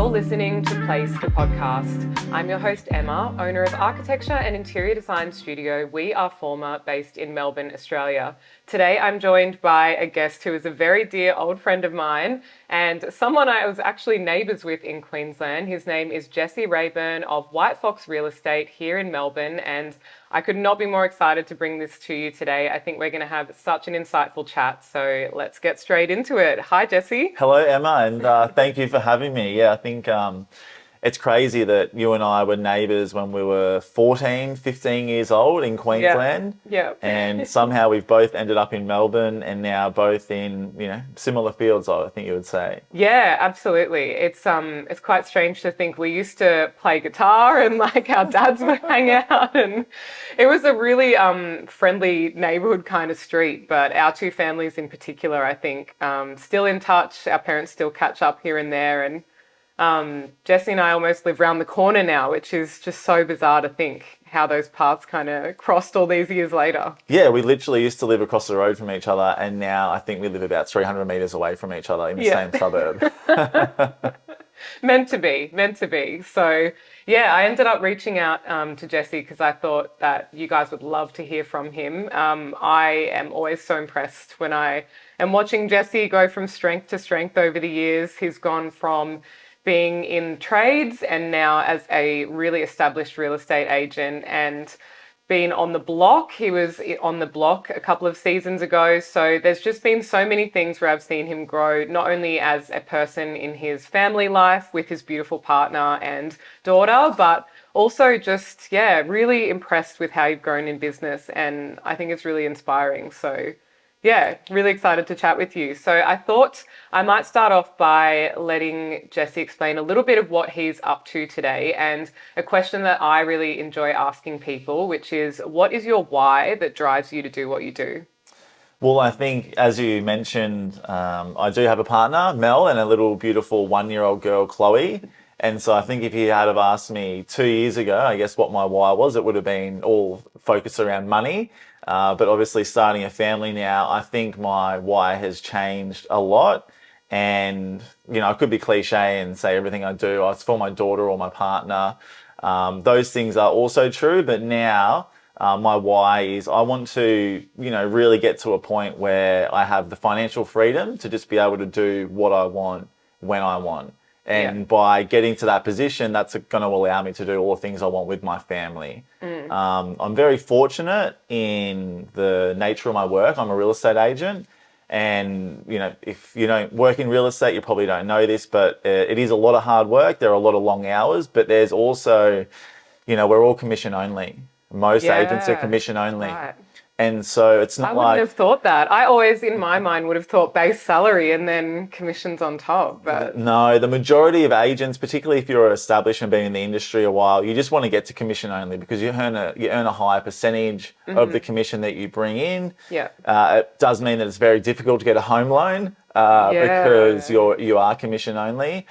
listening to Place the Podcast. I'm your host, Emma, owner of architecture and interior design studio We Are Former, based in Melbourne, Australia. Today, I'm joined by a guest who is a very dear old friend of mine and someone I was actually neighbours with in Queensland. His name is Jesse Raeburn of White Fox Real Estate here in Melbourne, and I could not be more excited to bring this to you today. I think we're going to have such an insightful chat, so let's get straight into it. Hi, Jesse. Hello, Emma, and thank you for having me. Yeah, I think it's crazy that you and I were neighbours when we were 14, 15 years old in Queensland. Yeah. And somehow we've both ended up in Melbourne and now both in, similar fields, I think you would say. Yeah, absolutely. It's quite strange to think we used to play guitar and like our dads would hang out, and it was a really friendly neighborhood kind of street. But our two families in particular, I think, still in touch. Our parents still catch up here and there, and Jesse and I almost live around the corner now, which is just so bizarre to think how those paths kind of crossed all these years later. Yeah, we literally used to live across the road from each other, and now I think we live about 300 metres away from each other in the same suburb. Meant to be. So, yeah, I ended up reaching out to Jesse because I thought that you guys would love to hear from him. I am always so impressed when I am watching Jesse go from strength to strength over the years. He's gone from being in trades and now as a really established real estate agent and been on the block. He was on the block a couple of seasons ago. So there's just been so many things where I've seen him grow, not only as a person in his family life with his beautiful partner and daughter, but also just, really impressed with how you've grown in business. And I think it's really inspiring. So yeah, really excited to chat with you. So I thought I might start off by letting Jesse explain a little bit of what he's up to today, and a question that I really enjoy asking people, which is, what is your why that drives you to do what you do? Well, I think, as you mentioned, I do have a partner, Mel, and a little beautiful 1-year-old girl, Chloe. And so I think if you had have asked me 2 years ago, I guess what my why was, it would have been all focused around money. But obviously starting a family now, I think my why has changed a lot. And, I could be cliche and say everything I do, it's for my daughter or my partner. Those things are also true. But now my why is I want to, really get to a point where I have the financial freedom to just be able to do what I want when I want. And by getting to that position, that's going to allow me to do all the things I want with my family. I'm very fortunate in the nature of my work. I'm a real estate agent. And, if you don't work in real estate, you probably don't know this, but it is a lot of hard work. There are a lot of long hours, but there's also, we're all commission only. Most agents are commission only. Right. And so it's not I wouldn't have thought that. I always, in my mind, would have thought base salary and then commissions on top. But no, the majority of agents, particularly if you're established and been in the industry a while, you just want to get to commission only because you earn a higher percentage of the commission that you bring in. Yeah. It does mean that it's very difficult to get a home loan because you are commission only.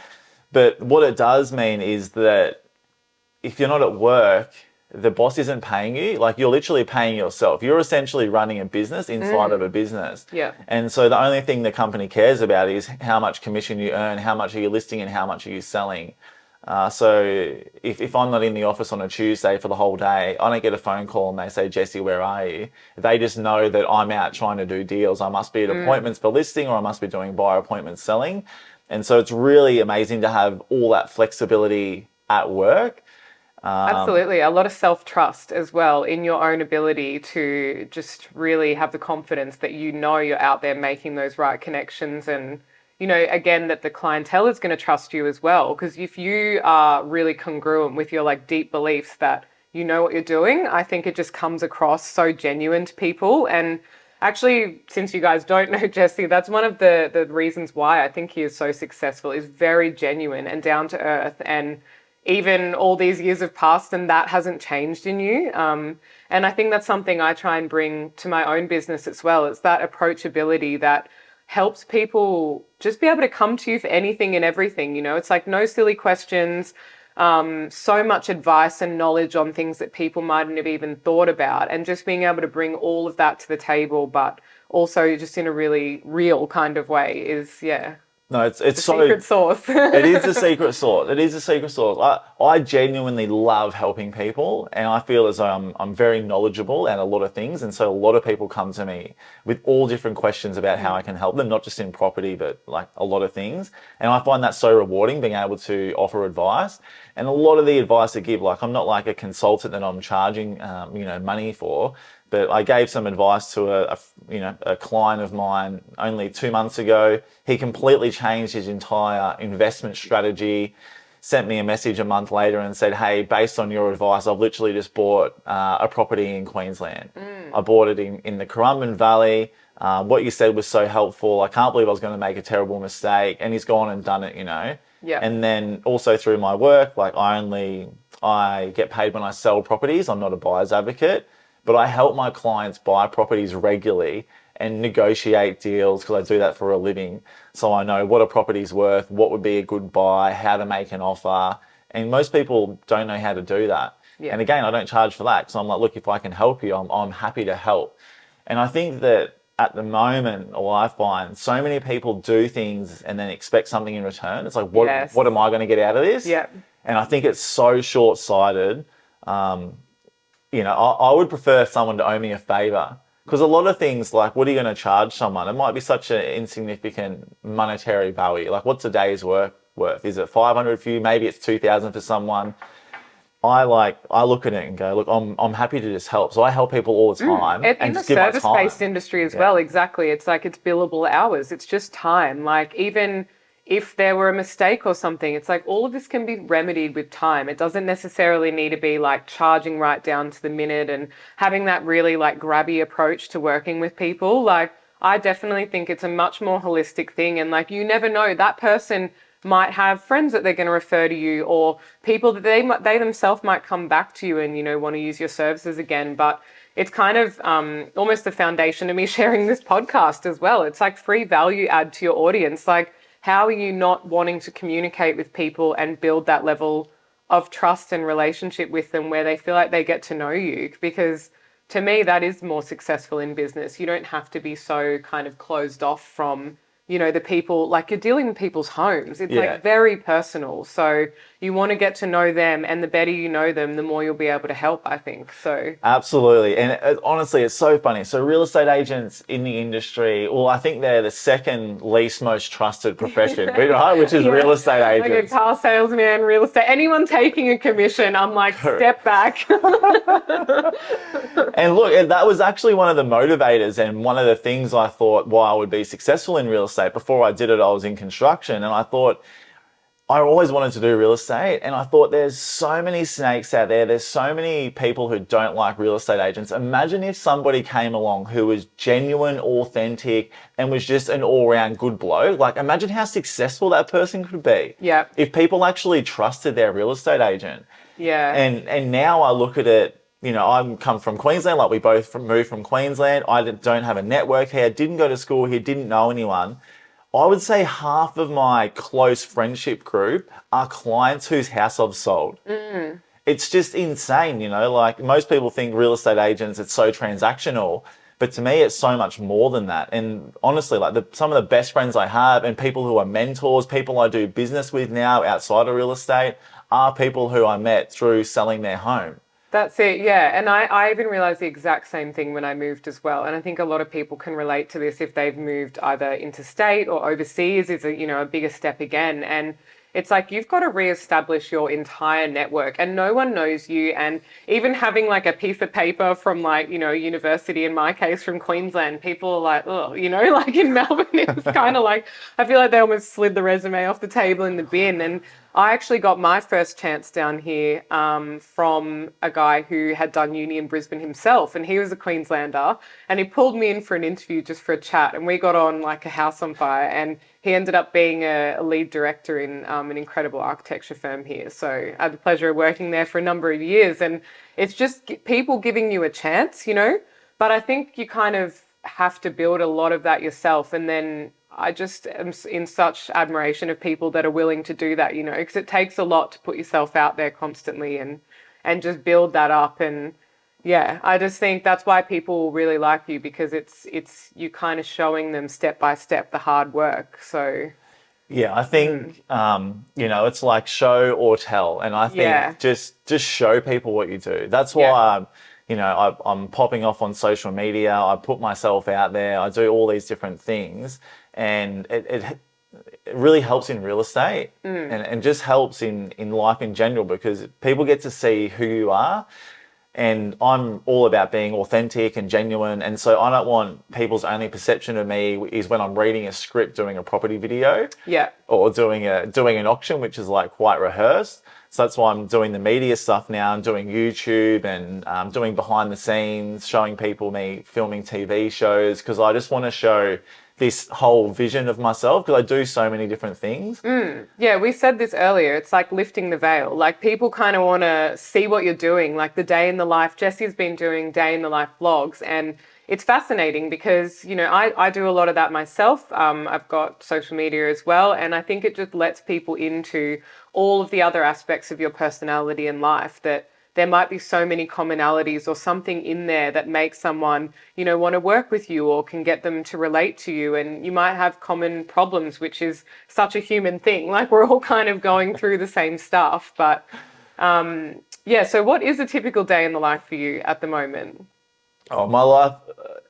But what it does mean is that if you're not at work, the boss isn't paying you, like you're literally paying yourself. You're essentially running a business inside of a business. Yeah. And so the only thing the company cares about is how much commission you earn, how much are you listing and how much are you selling. So if I'm not in the office on a Tuesday for the whole day, I don't get a phone call and they say, Jesse, where are you? They just know that I'm out trying to do deals. I must be at appointments for listing or I must be doing buyer appointments selling. And so it's really amazing to have all that flexibility at work. Absolutely. A lot of self-trust as well in your own ability to just really have the confidence that you're out there making those right connections and, again, that the clientele is going to trust you as well. Because if you are really congruent with your deep beliefs that you know what you're doing, I think it just comes across so genuine to people. And actually, since you guys don't know Jesse, that's one of the reasons why I think he is so successful, is very genuine and down to earth. And even all these years have passed and that hasn't changed in you. And I think that's something I try and bring to my own business as well. It's that approachability that helps people just be able to come to you for anything and everything. It's like no silly questions, so much advice and knowledge on things that people mightn't have even thought about, and just being able to bring all of that to the table, but also just in a really real kind of way is, No, it's The so secret sauce. it is a secret sauce. It is a secret sauce. I genuinely love helping people, and I feel as though I'm very knowledgeable at a lot of things, and so a lot of people come to me with all different questions about how I can help them, not just in property, but like a lot of things. And I find that so rewarding being able to offer advice. And a lot of the advice I give, like I'm not like a consultant that I'm charging, money for. But I gave some advice to a client of mine only 2 months ago. He completely changed his entire investment strategy, sent me a message a month later and said, "Hey, based on your advice, I've literally just bought a property in Queensland. I bought it in the Currumbin Valley. What you said was so helpful. I can't believe I was going to make a terrible mistake." And he's gone and done it. Yeah. And then also through my work, like I get paid when I sell properties. I'm not a buyer's advocate. But I help my clients buy properties regularly and negotiate deals because I do that for a living. So I know what a property's worth, what would be a good buy, how to make an offer. And most people don't know how to do that. Yeah. And again, I don't charge for that. So I'm like, look, if I can help you, I'm happy to help. And I think that at the moment, or I find so many people do things and then expect something in return. It's like, Yes. what am I going to get out of this? Yeah. And I think it's so short-sighted. I would prefer someone to owe me a favor because a lot of things like, what are you going to charge someone? It might be such an insignificant monetary value. Like, what's a day's work worth? Is it 500 for you? Maybe it's 2,000 for someone. I look at it and go, look, I'm happy to just help. So I help people all the time In and the just give my service-based time. industry as well, exactly. It's like it's billable hours. It's just time. Like even if there were a mistake or something, it's like all of this can be remedied with time. It doesn't necessarily need to be like charging right down to the minute and having that really like grabby approach to working with people. Like I definitely think it's a much more holistic thing. And like you never know, that person might have friends that they're going to refer to you or people that they themselves might come back to you and want to use your services again. But it's kind of almost the foundation of me sharing this podcast as well. It's like free value add to your audience. Like how are you not wanting to communicate with people and build that level of trust and relationship with them where they feel like they get to know you? Because to me that is more successful in business. You don't have to be so kind of closed off from the people, like you're dealing with people's homes. It's like very personal. So you want to get to know them, and the better you know them, the more you'll be able to help, I think. So Absolutely. And honestly, it's so funny. So real estate agents in the industry, well, I think they're the second least most trusted profession, right? Which is real estate like a agents. car salesman, real estate, anyone taking a commission, I'm like, step back. And look, that was actually one of the motivators and one of the things I thought why I would be successful in real estate. Before I did it, I was in construction, and I thought I always wanted to do real estate, and I thought there's so many snakes out there. There's so many people who don't like real estate agents. Imagine if somebody came along who was genuine, authentic, and was just an all-round good bloke. Like, imagine how successful that person could be. Yeah. If people actually trusted their real estate agent. Yeah. And now I look at it, I come from Queensland, like we both moved from Queensland. I don't have a network here, didn't go to school here, didn't know anyone. I would say half of my close friendship group are clients whose house I've sold. It's just insane, like most people think real estate agents, it's so transactional. But to me, it's so much more than that. And honestly, like some of the best friends I have and people who are mentors, people I do business with now outside of real estate are people who I met through selling their home. That's it, yeah. And I even realized the exact same thing when I moved as well. And I think a lot of people can relate to this if they've moved either interstate or overseas is a bigger step again. And it's like you've got to reestablish your entire network and no one knows you. And even having like a piece of paper from like, university, in my case from Queensland, people are like, oh, like in Melbourne, it's kind of like, I feel like they almost slid the resume off the table in the bin. And I actually got my first chance down here from a guy who had done uni in Brisbane himself, and he was a Queenslander, and he pulled me in for an interview just for a chat, and we got on like a house on fire, and he ended up being a lead director in an incredible architecture firm here. So I had the pleasure of working there for a number of years, and it's just people giving you a chance, but I think you kind of have to build a lot of that yourself, and then I just am in such admiration of people that are willing to do that, because it takes a lot to put yourself out there constantly and just build that up. And yeah, I just think that's why people really like you, because it's you kind of showing them step by step the hard work. So Yeah, I think it's like show or tell, and I Yeah. think just show people what you do. That's Yeah. why I'm popping off on social media. I put myself out there. I do all these different things, and it really helps in real estate, and just helps in life in general because people get to see who you are. And I'm all about being authentic and genuine. And so I don't want people's only perception of me is when I'm reading a script, doing a property video, Yeah. or doing an auction, which is like quite rehearsed. So that's why I'm doing the media stuff now. I'm doing YouTube and doing behind the scenes, showing people me filming TV shows because I just want to show this whole vision of myself because I do so many different things. Yeah, we said this earlier. It's like lifting the veil. Like people kind of want to see what you're doing, like the day in the life. Jesse's been doing day in the life vlogs, and it's fascinating because, I do a lot of that myself. I've got social media as well, and I think it just lets people into all of the other aspects of your personality and life that there might be so many commonalities or something in there that makes someone, want to work with you or can get them to relate to you. And you might have common problems, which is such a human thing. Like we're all kind of going through the same stuff. But yeah, so what is a typical day in the life for you at the moment? Oh, my life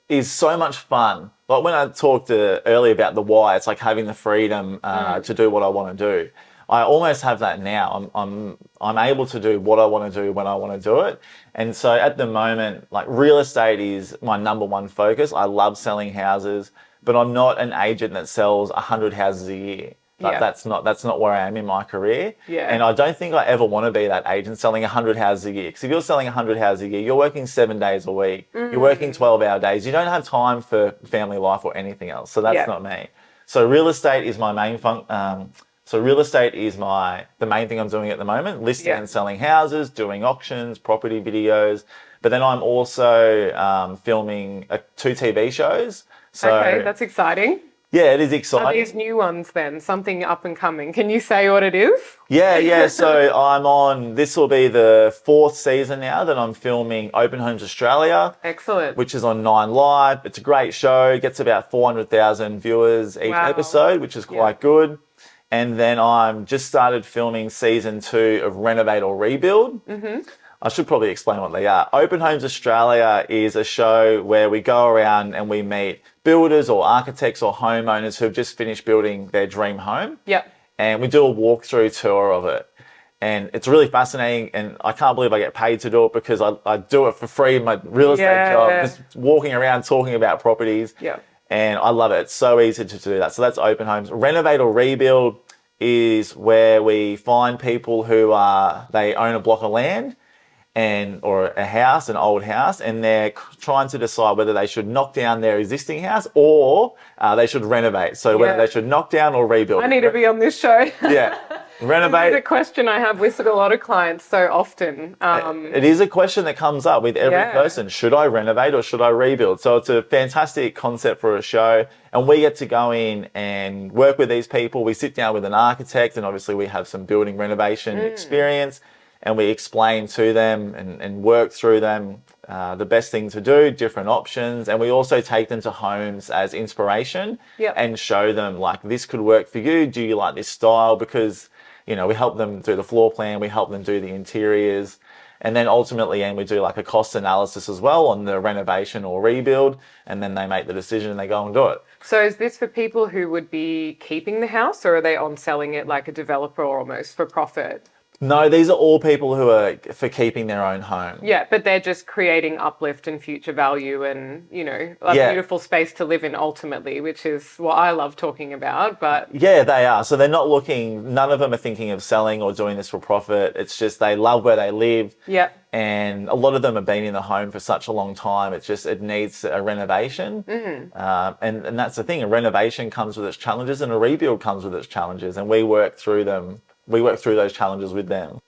is so much fun. Like when I talked earlier about the why, it's like having the freedom to do what I want to do. I almost have that now. I'm able to do what I want to do when I want to do it. And so at the moment, like real estate is my number one focus. I love selling houses, but I'm not an agent that sells 100 houses a year. Like Yeah. that's not where I am in my career. Yeah. And I don't think I ever want to be that agent selling 100 houses a year. Because if you're selling 100 houses a year, you're working 7 days a week. You're working 12-hour days. You don't have time for family life or anything else. So that's Yeah. not me. So real estate is my main So real estate is the main thing I'm doing at the moment, listing Yeah. and selling houses, doing auctions, property videos. But then I'm also filming two TV shows. So Okay, that's exciting. yeah, it is Are exciting. these new ones then? Something up and coming? Can you say what it is? Yeah. So this will be the fourth season now that I'm filming Open Homes Australia, Excellent. which is on 9 Live. It's a great show. It gets about 400,000 viewers each Wow. episode, which is quite good. And then I'm just started filming season 2 of Renovate or Rebuild. I should probably explain what they are. Open Homes Australia is a show where we go around and we meet builders or architects or homeowners who've just finished building their dream home. Yep. And we do a walkthrough tour of it. And it's really fascinating. And I can't believe I get paid to do it because I do it for free in my real estate job, just walking around talking about properties. Yeah. And I love it. It's so easy to do that. So that's Open Homes. Renovate or Rebuild is where we find people who they own a block of land or a house, an old house, and they're trying to decide whether they should knock down their existing house or they should renovate. So whether they should knock down or rebuild. I need to be on this show. Yeah. Renovate. This is a question I have with a lot of clients so often. It is a question that comes up with every person. Should I renovate or should I rebuild? So it's a fantastic concept for a show. And we get to go in and work with these people. We sit down with an architect and obviously we have some building renovation experience. And we explain to them and work through them the best thing to do, different options. And we also take them to homes as inspiration and show them like, this could work for you. Do you like this style? Because, we help them do the floor plan. We help them do the interiors. And then ultimately, we do like a cost analysis as well on the renovation or rebuild. And then they make the decision and they go and do it. So is this for people who would be keeping the house or are they on selling it like a developer almost for profit? No, these are all people who are for keeping their own home. Yeah, but they're just creating uplift and future value and, a beautiful space to live in ultimately, which is what I love talking about. But yeah, they are. So they're not none of them are thinking of selling or doing this for profit. It's just they love where they live. Yeah. And a lot of them have been in the home for such a long time. It's just, it needs a renovation. And that's the thing. A renovation comes with its challenges and a rebuild comes with its challenges. And we work through them. We work through those challenges with them.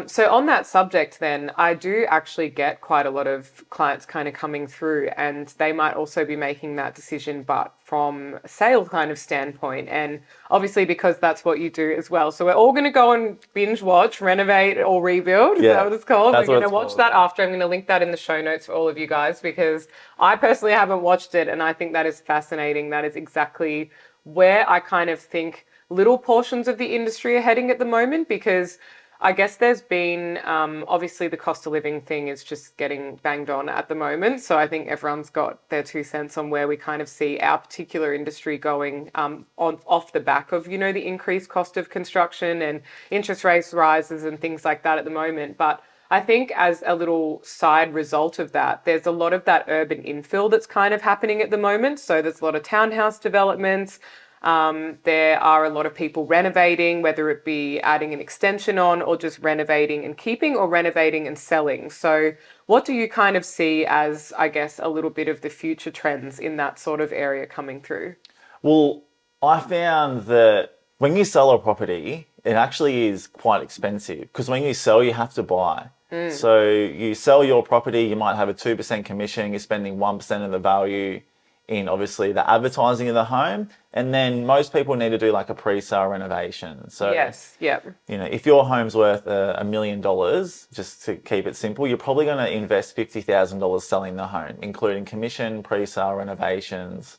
So on that subject then, I do actually get quite a lot of clients kind of coming through and they might also be making that decision, but from a sale kind of standpoint. And obviously because that's what you do as well. So we're all going to go and binge watch, renovate or rebuild. Is that what it's called? We're going to watch that after. I'm going to link that in the show notes for all of you guys because I personally haven't watched it and I think that is fascinating. That is exactly where I kind of think little portions of the industry are heading at the moment, because I guess there's been, obviously the cost of living thing is just getting banged on at the moment. So I think everyone's got their 2 cents on where we kind of see our particular industry going, off the back of, the increased cost of construction and interest rates rises and things like that at the moment. But I think as a little side result of that, there's a lot of that urban infill that's kind of happening at the moment. So there's a lot of townhouse developments. There are a lot of people renovating, whether it be adding an extension on or just renovating and keeping, or renovating and selling. So what do you kind of see as, I guess, a little bit of the future trends in that sort of area coming through? Well, I found that when you sell a property, it actually is quite expensive, because when you sell, you have to buy. So you sell your property, you might have a 2% commission, you're spending 1% of the value in obviously the advertising of the home. And then most people need to do like a pre-sale renovation. So, Yes, yep. If your home's worth $1 million, just to keep it simple, you're probably going to invest $50,000 selling the home, including commission, pre-sale renovations,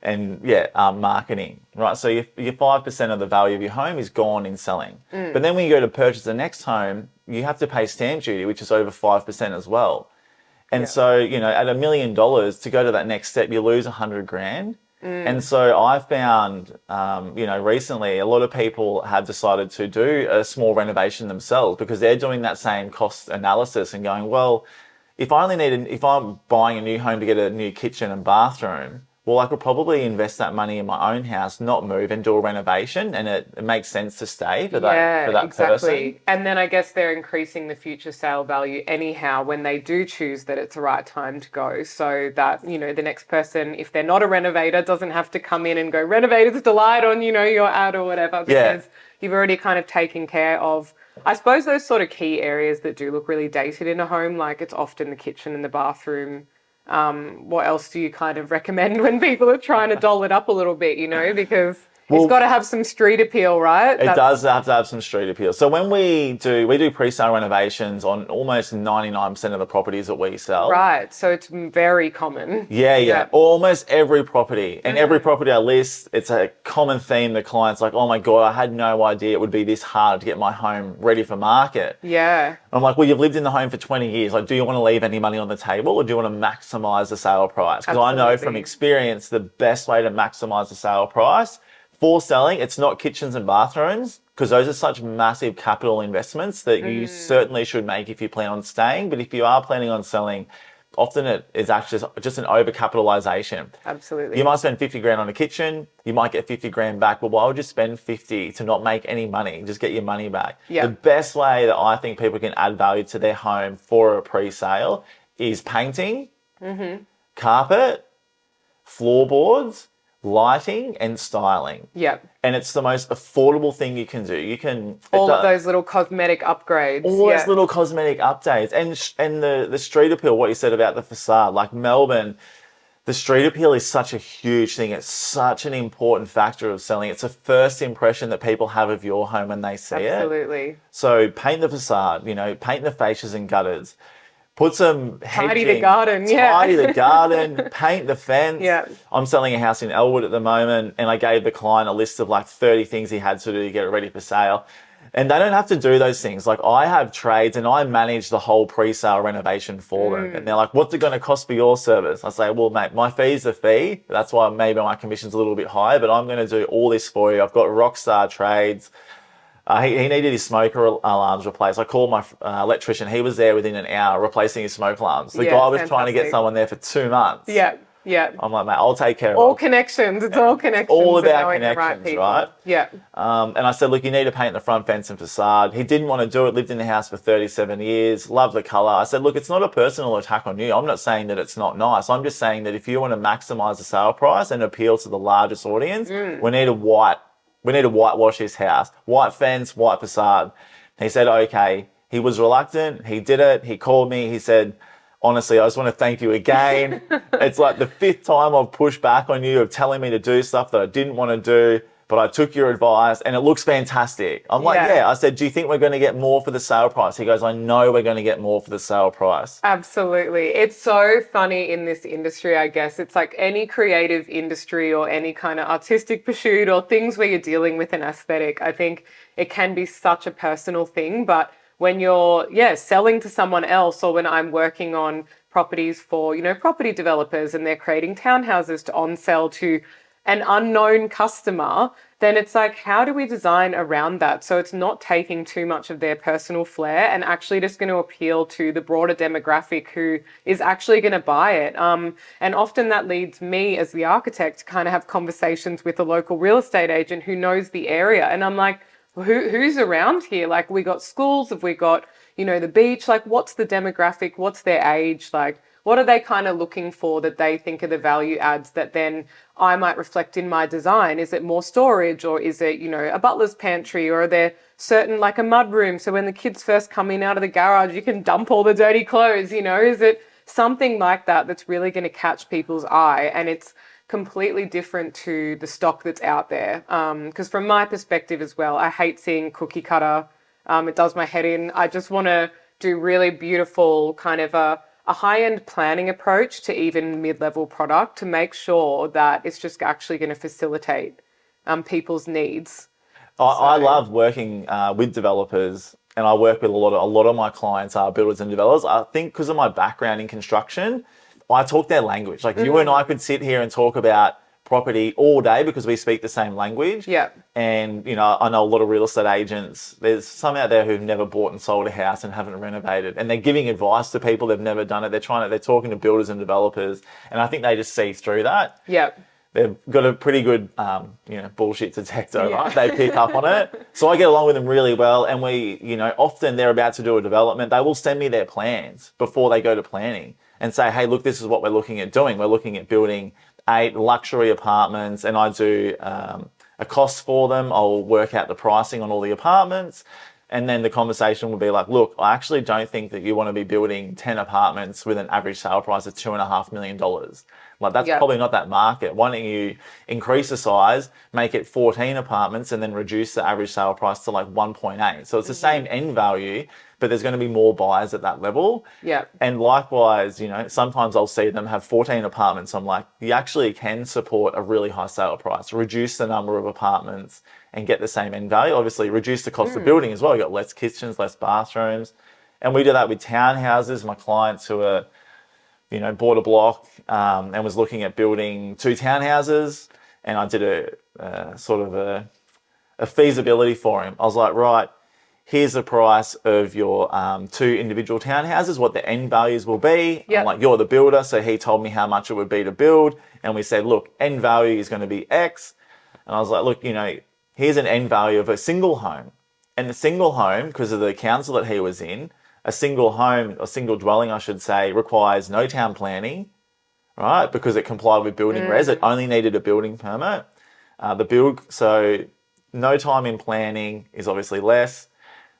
and marketing, right? So your 5% of the value of your home is gone in selling. But then when you go to purchase the next home, you have to pay stamp duty, which is over 5% as well. And so, at $1 million, to go to that next step, you lose 100 grand. And so I found, recently a lot of people have decided to do a small renovation themselves, because they're doing that same cost analysis and going, well, if I'm buying a new home to get a new kitchen and bathroom, well, I could probably invest that money in my own house, not move, and do a renovation, and it makes sense to stay for that exactly. person. And then I guess they're increasing the future sale value anyhow when they do choose that it's the right time to go, so that, the next person, if they're not a renovator, doesn't have to come in and go, "Renovators delight" on, your ad or whatever, because you've already kind of taken care of, I suppose, those sort of key areas that do look really dated in a home. Like, it's often the kitchen and the bathroom. What else do you kind of recommend when people are trying to doll it up a little bit, because it's got to have some street appeal, right? It does have to have some street appeal. So when we do pre-sale renovations on almost 99% of the properties that we sell. Right. So it's very common. Yeah. Almost every property. And every property I list, it's a common theme. The client's like, "Oh my God, I had no idea it would be this hard to get my home ready for market." Yeah. I'm like, "Well, you've lived in the home for 20 years. Like, do you want to leave any money on the table, or do you want to maximize the sale price?" Because I know from experience, the best way to maximize the sale price for selling, it's not kitchens and bathrooms, because those are such massive capital investments that you certainly should make if you plan on staying. But if you are planning on selling, often it is actually just an overcapitalization. Absolutely. You might spend 50 grand on a kitchen, you might get 50 grand back, but why would you spend 50 to not make any money? Just get your money back. Yeah. The best way that I think people can add value to their home for a pre-sale is painting, carpet, floorboards, lighting, and styling. Yep. And it's the most affordable thing you can do. You can all of those little cosmetic upgrades. All those little cosmetic updates, and the street appeal. What you said about the facade, like Melbourne, the street appeal is such a huge thing. It's such an important factor of selling. It's a first impression that people have of your home when they see it. Absolutely. So paint the facade. Paint the fascias and gutters. Put some hedging. Tidy the garden, Tidy the garden, paint the fence. Yeah. I'm selling a house in Elwood at the moment, and I gave the client a list of like 30 things he had to do to get it ready for sale. And they don't have to do those things. Like, I have trades and I manage the whole pre-sale renovation for them. And they're like, "What's it going to cost for your service?" I say, "Well, mate, my fee's the fee. That's why maybe my commission's a little bit higher, but I'm going to do all this for you. I've got rock star trades." He needed his smoker alarms replaced. I called my electrician. He was there within an hour replacing his smoke alarms. The guy was trying to get someone there for 2 months. Yeah. I'm like, "Mate, I'll take care of it." All connections. It's all connections. All about connections, right? Yeah. And I said, "Look, you need to paint the front fence and facade." He didn't want to do it. Lived in the house for 37 years. Loved the colour. I said, "Look, it's not a personal attack on you. I'm not saying that it's not nice. I'm just saying that if you want to maximise the sale price and appeal to the largest audience, we need to whitewash his house. White fence, white facade." He said, okay. He was reluctant. He did it. He called me. He said, "Honestly, I just want to thank you again. It's like the 5th time I've pushed back on you of telling me to do stuff that I didn't want to do. but I took your advice and it looks fantastic. I'm like, Yeah. yeah. I said, do you think we're going to get more for the sale price? He goes, I know we're going to get more for the sale price. Absolutely. It's so funny in this industry, I guess. It's like any creative industry or any kind of artistic pursuit or things where you're dealing with an aesthetic. I think it can be such a personal thing, but when you're, yeah, selling to someone else, or when I'm working on properties for, property developers and they're creating townhouses to on sell to an unknown customer, then it's like, how do we design around that so it's not taking too much of their personal flair and actually just going to appeal to the broader demographic who is actually going to buy it? And often that leads me as the architect to kind of have conversations with a local real estate agent who knows the area. And I'm like, who's around here? Like, we got schools, have we got, the beach? Like, what's the demographic? What's their age? Like, what are they kind of looking for that they think are the value adds that then I might reflect in my design? Is it more storage, or is it, a butler's pantry, or are there certain, like a mud room, so when the kids first come in out of the garage, you can dump all the dirty clothes, Is it something like that that's really going to catch people's eye? And it's completely different to the stock that's out there. Because from my perspective as well, I hate seeing cookie cutter. It does my head in. I just want to do really beautiful kind of a high-end planning approach to even mid-level product to make sure that it's just actually going to facilitate people's needs. I love working with developers, and I work with a lot of my clients are builders and developers. I think because of my background in construction, I talk their language. Like you and I could sit here and talk about property all day because we speak the same language. Yeah. And, I know a lot of real estate agents. There's some out there who've never bought and sold a house and haven't renovated. And they're giving advice to people that've never done it. They're talking to builders and developers. And I think they just see through that. Yeah. They've got a pretty good, bullshit detector, right? They pick up on it. So I get along with them really well. And we, often they're about to do a development. They will send me their plans before they go to planning and say, hey, look, this is what we're looking at doing. We're looking at building 8 luxury apartments, and I do a cost for them. I'll work out the pricing on all the apartments. And then the conversation will be like, look, I actually don't think that you want to be building 10 apartments with an average sale price of $2.5 million. Like that's probably not that market. Why don't you increase the size, make it 14 apartments, and then reduce the average sale price to like 1.8. So it's the same end value, but there's going to be more buyers at that level. Yeah. And likewise, sometimes I'll see them have 14 apartments. I'm like, you actually can support a really high sale price, reduce the number of apartments and get the same end value. Obviously, reduce the cost of building as well. You got less kitchens, less bathrooms. And we do that with townhouses. My clients who are, bought a block and was looking at building 2 townhouses. And I did a sort of a feasibility for him. I was like, right, here's the price of your 2 individual townhouses, what the end values will be. Yep. I'm like, you're the builder. So he told me how much it would be to build. And we said, look, end value is going to be X. And I was like, look, here's an end value of a single home. And the single home, because of the council that he was in, a single home, a single dwelling, I should say, requires no town planning, right? Because it complied with building res. It only needed a building permit. So no time in planning is obviously less.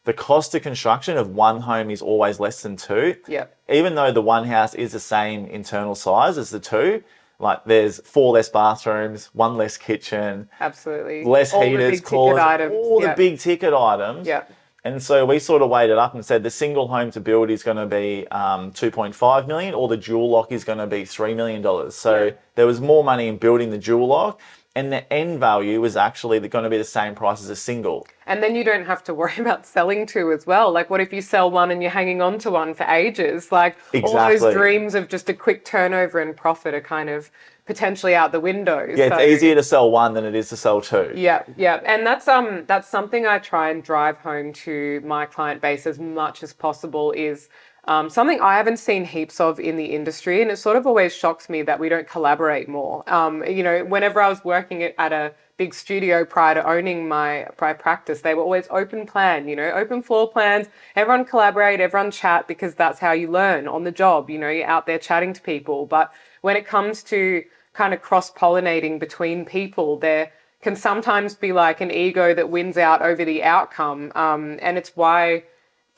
The cost of construction of one home is always less than 2. Yep. Even though the one house is the same internal size as the 2, like there's 4 less bathrooms, 1 less kitchen. Absolutely. Less all heaters, the coolers, items. all the big ticket items. Yeah. And so we sort of weighed it up and said the single home to build is going to be 2.5 million, or the dual lock is going to be $3 million. So there was more money in building the dual lock, and the end value was actually going to be the same price as a single. And then you don't have to worry about selling 2 as well. Like, what if you sell 1 and you're hanging on to 1 for ages? Like, all those dreams of just a quick turnover and profit are kind of potentially out the window. Yeah, it's easier to sell 1 than it is to sell 2. Yeah, yeah. And that's something I try and drive home to my client base as much as possible is something I haven't seen heaps of in the industry, and it sort of always shocks me that we don't collaborate more. Whenever I was working at a big studio prior to owning my practice, they were always open plan, open floor plans, everyone collaborate, everyone chat, because that's how you learn on the job, you're out there chatting to people. But when it comes to kind of cross-pollinating between people, there can sometimes be like an ego that wins out over the outcome. And it's why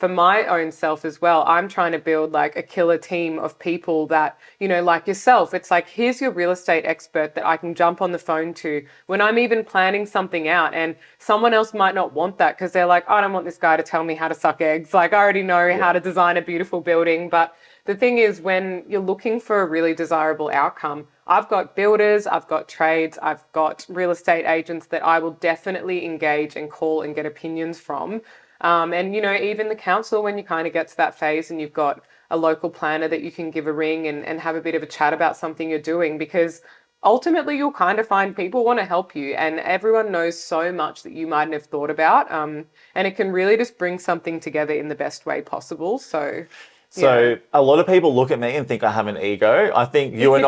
for my own self as well, I'm trying to build like a killer team of people that, like yourself, it's like, here's your real estate expert that I can jump on the phone to when I'm even planning something out. And someone else might not want that because they're like, I don't want this guy to tell me how to suck eggs. Like, I already know how to design a beautiful building. But the thing is, when you're looking for a really desirable outcome, I've got builders, I've got trades, I've got real estate agents that I will definitely engage and call and get opinions from. And, even the council, when you kind of get to that phase and you've got a local planner that you can give a ring and have a bit of a chat about something you're doing, because ultimately you'll kind of find people want to help you and everyone knows so much that you mightn't have thought about. And it can really just bring something together in the best way possible. So a lot of people look at me and think I have an ego. I think you and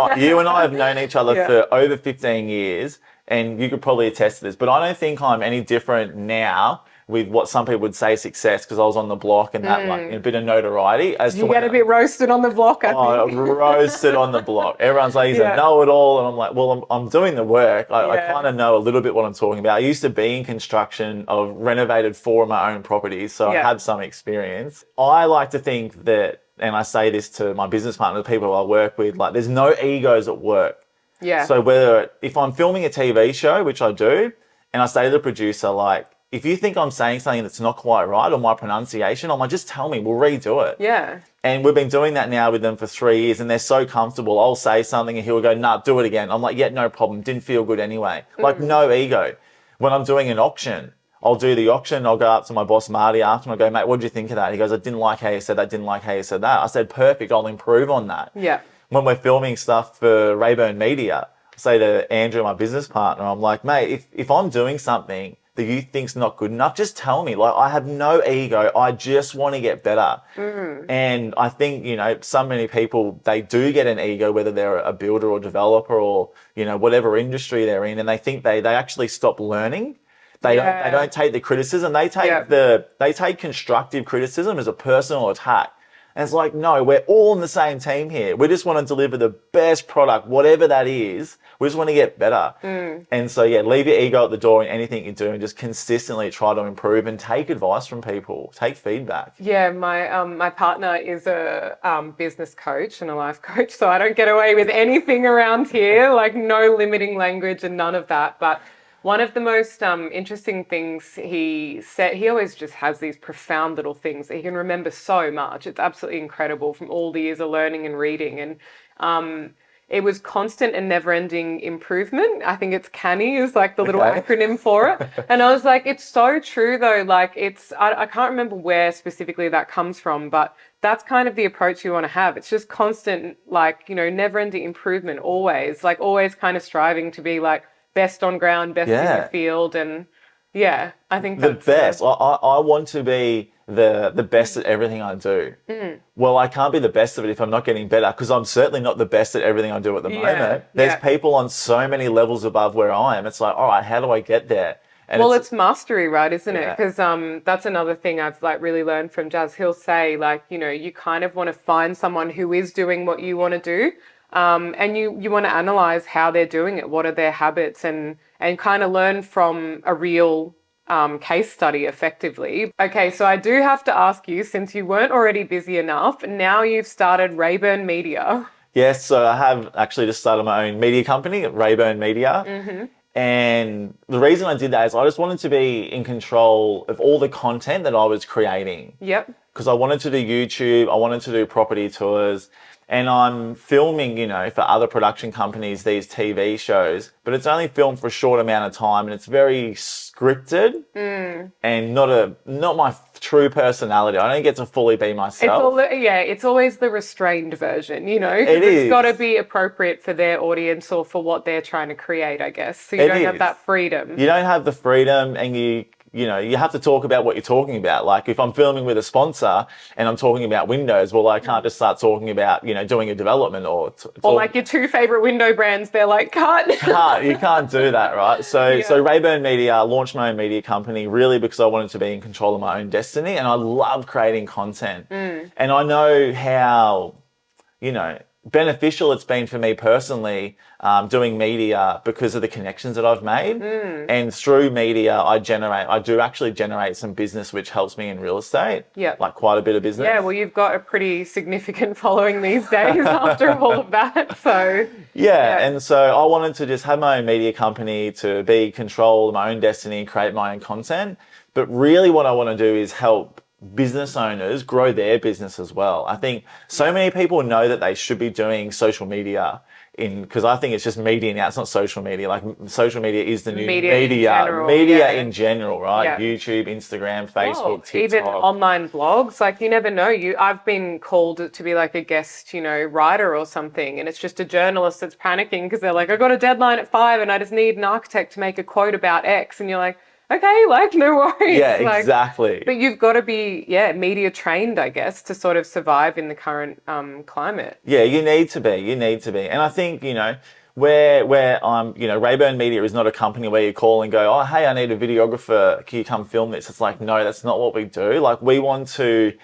I have known each other for over 15 years, and you could probably attest to this. But I don't think I'm any different now with what some people would say success, because I was on the block and that like a bit of notoriety. As you get a bit roasted on the block, I think. Roasted on the block. Everyone's like, he's a know-it-all, and I'm like, well, I'm doing the work. I kind of know a little bit what I'm talking about. I used to be in construction. I've renovated 4 of my own properties, so I have some experience. I like to think that, and I say this to my business partner, the people I work with, like there's no egos at work. Yeah. So if I'm filming a TV show, which I do, and I say to the producer, like, if you think I'm saying something that's not quite right or my pronunciation, I'm like, just tell me, we'll redo it. Yeah. And we've been doing that now with them for 3 years and they're so comfortable. I'll say something and he'll go, nah, do it again. I'm like, yeah, no problem. Didn't feel good anyway. Like no ego. When I'm doing an auction, I'll do the auction. I'll go up to my boss, Marty, after and I'll go, mate, what did you think of that? He goes, I didn't like how you said that. Didn't like how you said that. I said, perfect. I'll improve on that. Yeah. When we're filming stuff for Raeburn Media, I say to Andrew, my business partner, I'm like, mate, if I'm doing something that you think's not good enough, just tell me. Like, I have no ego. I just want to get better. And I think, so many people, they do get an ego, whether they're a builder or developer or, whatever industry they're in, and they think they actually stop learning. They don't take the criticism. They take constructive criticism as a personal attack. And it's like, no, we're all on the same team here. We just want to deliver the best product, whatever that is. We just want to get better. And so, leave your ego at the door in anything you do and just consistently try to improve and take advice from people. Take feedback. Yeah, my partner is a business coach and a life coach, so I don't get away with anything around here, like no limiting language and none of that. But one of the most interesting things he said, he always just has these profound little things that he can remember so much. It's absolutely incredible from all the years of learning and reading. And it was constant and never-ending improvement. I think it's CANI is like the little acronym for it. And I was like, it's so true though. Like I can't remember where specifically that comes from, but that's kind of the approach you want to have. It's just constant, like, never-ending improvement always, like always kind of striving to be like, best on ground, best in your field. And I think that's the best. I want to be the best at everything I do. Well, I can't be the best of it if I'm not getting better, because I'm certainly not the best at everything I do at the moment. There's people on so many levels above where I am. It's like, all right, how do I get there? And it's mastery, right, isn't it? Because that's another thing I've like really learned from Jazz. He'll say, like, you kind of want to find someone who is doing what you want to do. And you want to analyze how they're doing it, what are their habits, and kind of learn from a real case study effectively. Okay, so I do have to ask you, since you weren't already busy enough, now you've started Raeburn Media. Yes, so I have actually just started my own media company, Raeburn Media. And the reason I did that is I just wanted to be in control of all the content that I was creating. Yep. Because I wanted to do YouTube, I wanted to do property tours, and I'm filming, for other production companies, these TV shows, but it's only filmed for a short amount of time and it's very scripted and not my true personality. I don't get to fully be myself. It's always the restrained version, It's got to be appropriate for their audience or for what they're trying to create, I guess. So you don't have that freedom. You don't have the freedom, and you have to talk about what you're talking about. Like if I'm filming with a sponsor and I'm talking about windows, well, I can't just start talking about, doing a development or like your 2 favorite window brands. They're like, cut. You can't do that, right? So Raeburn Media, launched my own media company really because I wanted to be in control of my own destiny, and I love creating content. And I know how, beneficial it's been for me personally, doing media because of the connections that I've made. And through media, I do actually generate some business, which helps me in real estate. Yeah. Like quite a bit of business. Yeah, well, you've got a pretty significant following these days after all of that. So, Yeah, and so I wanted to just have my own media company to be control my own destiny, create my own content. But really what I want to do is help business owners grow their business as well. I think so many people know that they should be doing social media because I think it's just media now. It's not social media. Like social media is the new media in general, right? Yeah. YouTube, Instagram, Well, Facebook, even TikTok. online blogs, like you never know. I've been called to be like a guest, writer or something, and it's just a journalist that's panicking because they're like, I got a deadline at 5 and I just need an architect to make a quote about X, and you're like, okay, like no worries. Yeah, Like, exactly. but you've got to be, media trained, I guess, to sort of survive in the current climate. Yeah, you need to be. You need to be. And I think, where I'm, Raeburn Media is not a company where you call and go, oh, hey, I need a videographer. Can you come film this? It's like, no, that's not what we do. Like, we want to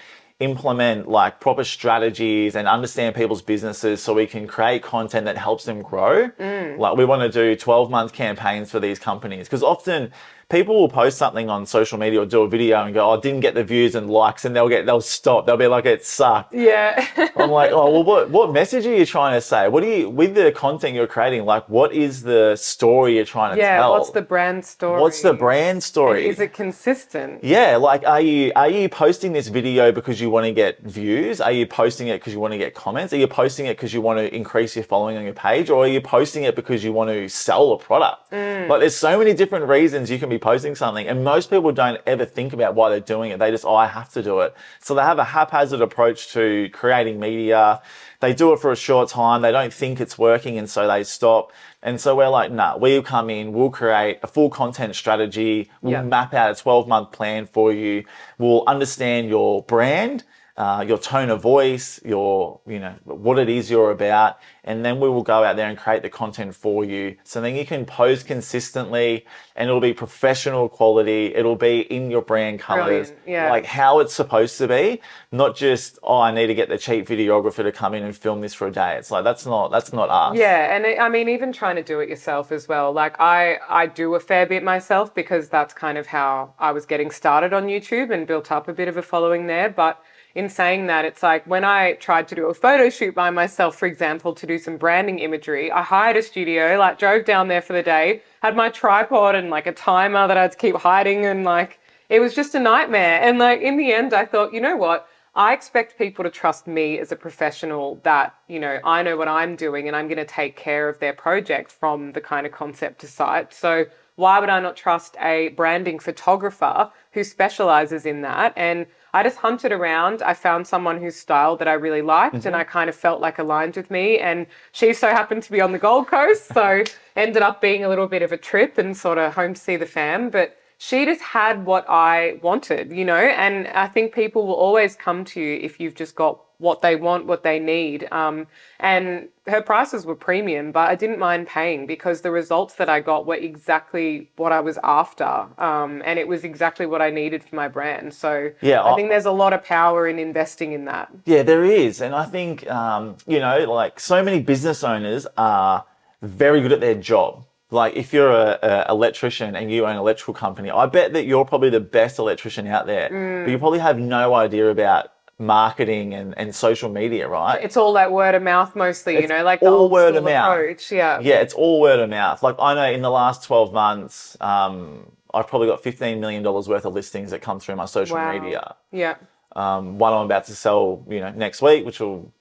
implement like proper strategies and understand people's businesses so we can create content that helps them grow. Like, we want to do 12-month campaigns for these companies because often people will post something on social media or do a video and go, oh, I didn't get the views and likes, and they'll stop. They'll be like, it sucked. Yeah. I'm like, oh, well, what message are you trying to say? With the content you're creating, like, what is the story you're trying to tell? Yeah, what's the brand story? What's the brand story? And is it consistent? Yeah, like, are you posting this video because you want to get views? Are you posting it because you want to get comments? Are you posting it because you want to increase your following on your page? Or are you posting it because you want to sell a product? Like, there's so many different reasons you can be posting something, and most people don't ever think about why they're doing it. They just, I have to do it. So they have a haphazard approach to creating media. They do it for a short time. They don't think it's working, and so they stop. And so we're like, nah, we'll come in, we'll create a full content strategy. We'll map out a 12-month plan for you. We'll understand your brand, your tone of voice, what it is you're about. And then we will go out there and create the content for you. So then you can post consistently and it'll be professional quality. It'll be in your brand colors, like how it's supposed to be, not just, oh, I need to get the cheap videographer to come in and film this for a day. It's like, that's not us. Yeah. And I mean, even trying to do it yourself as well. Like I do a fair bit myself because that's kind of how I was getting started on YouTube and built up a bit of a following there. But in saying that, it's like when I tried to do a photo shoot by myself, for example, to do some branding imagery, I hired a studio, like drove down there for the day, had my tripod and like a timer that I had to keep hiding, and like it was just a nightmare. And like in the end, I thought, you know what? I expect people to trust me as a professional that, I know what I'm doing and I'm going to take care of their project from the kind of concept to site. So why would I not trust a branding photographer who specializes in that? And I just hunted around. I found someone whose style that I really liked and I kind of felt like aligned with me. And she so happened to be on the Gold Coast. So ended up being a little bit of a trip and sort of home to see the fam. But she just had what I wanted, and I think people will always come to you if you've just got what they want, what they need. And her prices were premium, but I didn't mind paying because the results that I got were exactly what I was after. And it was exactly what I needed for my brand. So I think there's a lot of power in investing in that. Yeah, there is. And I think, like so many business owners are very good at their job. Like if you're a electrician and you own an electrical company, I bet that you're probably the best electrician out there, but you probably have no idea about marketing and social media, right? It's all that word of mouth mostly, like the all old word school of mouth approach. Yeah. Yeah, it's all word of mouth. Like I know in the last 12 months, I've probably got $15 million worth of listings that come through my social media. Yeah. One I'm about to sell, next week, which will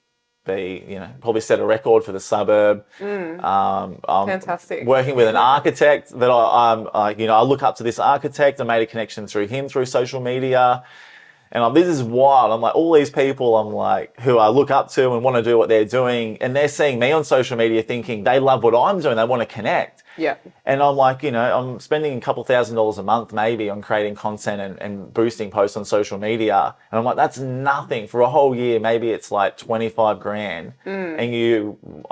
be, probably set a record for the suburb. Fantastic. Working with an architect that I look up to this architect. I made a connection through him through social media. And this is wild. I'm like, all these people I'm like, who I look up to and want to do what they're doing. And they're seeing me on social media thinking they love what I'm doing. They want to connect. Yeah. And I'm like, I'm spending a couple $1,000s a month maybe on creating content and boosting posts on social media. And I'm like, that's nothing for a whole year. Maybe it's like 25 grand. And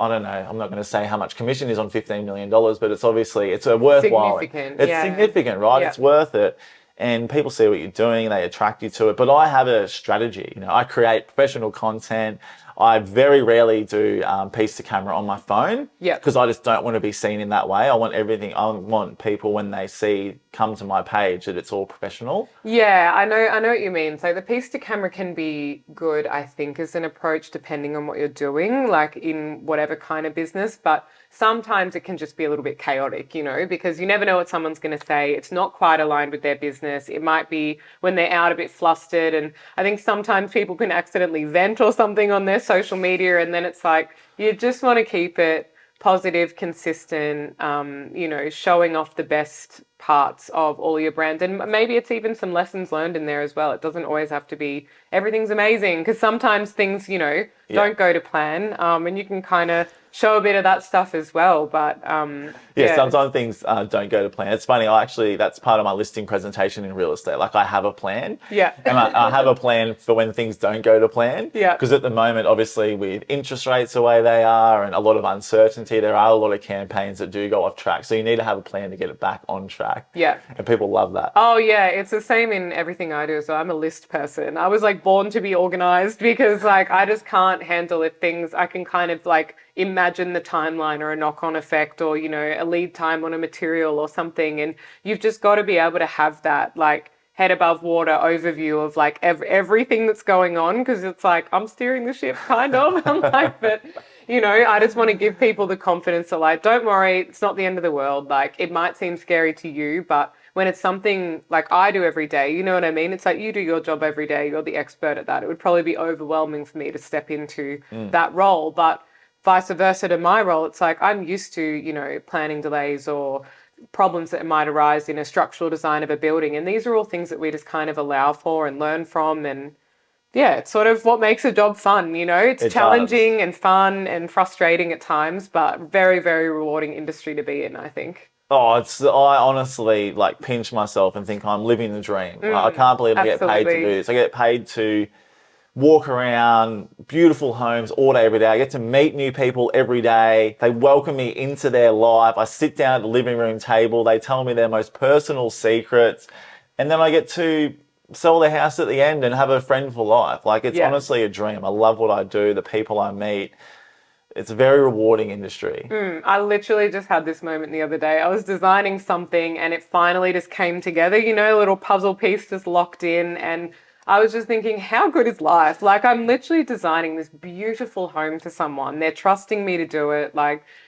I don't know, I'm not going to say how much commission is on $15 million, but it's obviously, it's a worthwhile. Significant. It's significant, right? Yeah. It's worth it. And people see what you're doing, they attract you to it. But I have a strategy. I create professional content. I very rarely do piece to camera on my phone. Yeah. Because I just don't want to be seen in that way. I want people when they come to my page that it's all professional. Yeah, I know what you mean. So the piece to camera can be good, I think, as an approach depending on what you're doing, like in whatever kind of business. But sometimes it can just be a little bit chaotic, because you never know what someone's going to say. It's not quite aligned with their business. It might be when they're out a bit flustered. And I think sometimes people can accidentally vent or something on their social media. And then it's like, you just want to keep it positive, consistent, showing off the best parts of all your brand. And maybe it's even some lessons learned in there as well. It doesn't always have to be everything's amazing, because sometimes things, don't go to plan. And you can kind of show a bit of that stuff as well. But sometimes things don't go to plan. It's funny, that's part of my listing presentation in real estate. Like I have a plan. Yeah. And I have a plan for when things don't go to plan. Yeah. Because at the moment, obviously, with interest rates the way they are and a lot of uncertainty, there are a lot of campaigns that do go off track. So you need to have a plan to get it back on track. Yeah. And people love that. Oh, yeah. It's the same in everything I do. So I'm a list person. I was born to be organized, because I just can't handle if things, I can kind of imagine the timeline or a knock-on effect, or, a lead time on a material or something. And you've just got to be able to have that head above water overview of everything that's going on, because it's I'm steering the ship kind of. But I just want to give people the confidence that don't worry, it's not the end of the world. It might seem scary to you, but when it's something I do every day, you know what I mean? It's you do your job every day, you're the expert at that. It would probably be overwhelming for me to step into that role, but vice versa to my role, it's I'm used to, planning delays or problems that might arise in a structural design of a building. And these are all things that we just kind of allow for and learn from. And yeah, it's sort of what makes a job fun, It's challenging and fun and frustrating at times, but very, very rewarding industry to be in, I think. Oh, I honestly pinch myself and think I'm living the dream. I can't believe I get paid to do this. I get paid to walk around beautiful homes all day, every day. I get to meet new people every day. They welcome me into their life. I sit down at the living room table. They tell me their most personal secrets. And then I get to sell their house at the end and have a friend for life. It's honestly a dream. I love what I do, the people I meet. It's a very rewarding industry. I literally just had this moment the other day. I was designing something and it finally just came together, a little puzzle piece just locked in, and I was just thinking, how good is life? I'm literally designing this beautiful home for someone. They're trusting me to do it.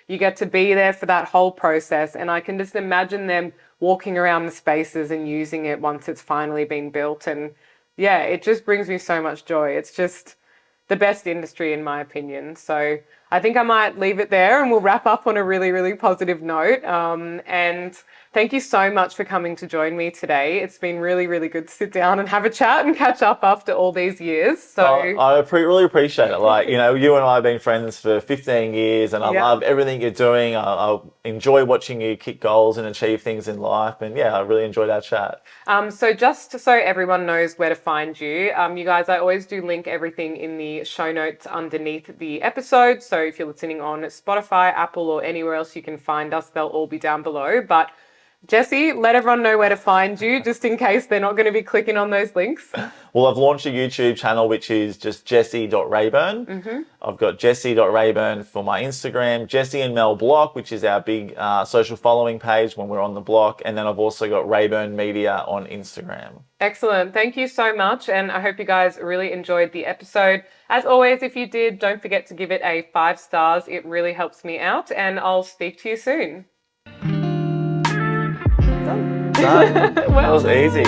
You get to be there for that whole process, and I can just imagine them walking around the spaces and using it once it's finally been built. And yeah, it just brings me so much joy. It's just the best industry in my opinion. So I think I might leave it there and we'll wrap up on a really, really positive note. And thank you so much for coming to join me today. It's been really, really good to sit down and have a chat and catch up after all these years. So I really appreciate it. You and I have been friends for 15 years and I love everything you're doing. I enjoy watching you kick goals and achieve things in life. And yeah, I really enjoyed our chat. So just so everyone knows where to find you, you guys, I always do link everything in the show notes underneath the episode. So if you're listening on Spotify, Apple, or anywhere else you can find us, they'll all be down below. But Jesse, let everyone know where to find you, just in case they're not going to be clicking on those links. Well, I've launched a YouTube channel, which is just jesse.raeburn. I've got jesse.raeburn for my Instagram, Jesse and Mel Block, which is our big social following page when we're on the block. And then I've also got Raeburn Media on Instagram. Excellent. Thank you so much. And I hope you guys really enjoyed the episode. As always, if you did, don't forget to give it a 5 stars. It really helps me out. And I'll speak to you soon. Done. That was easy.